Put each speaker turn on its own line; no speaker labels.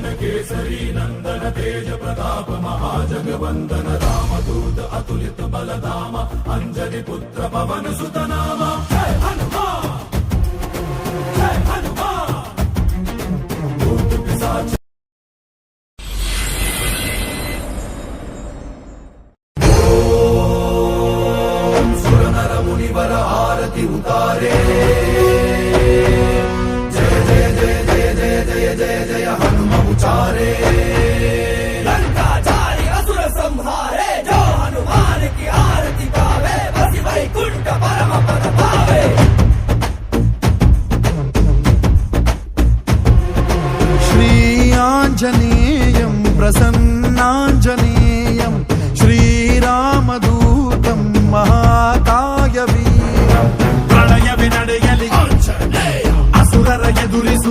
भुवन केसरी नंदन तेज प्रताप महाजगवंदन रामदूत अतुलित बलधाम अंजनी पुत्र पवन सुत नाम जय हनुमान जय हनुमान भूत पिशाच ओम सुर नर मुनिवर आरती उतारे जय जय जय जय जय जय जय जय हनुम उचारे
लंका जारी असुर संहारे जो हनुमान की आरती गावे बसी वैकुंठ परम पद पावे।
श्री आंजनेयं प्रसन्नांजनेयं श्रीरामदूतं महाकायवीरं
प्रणय विनडयलि असुरर एदुरिसु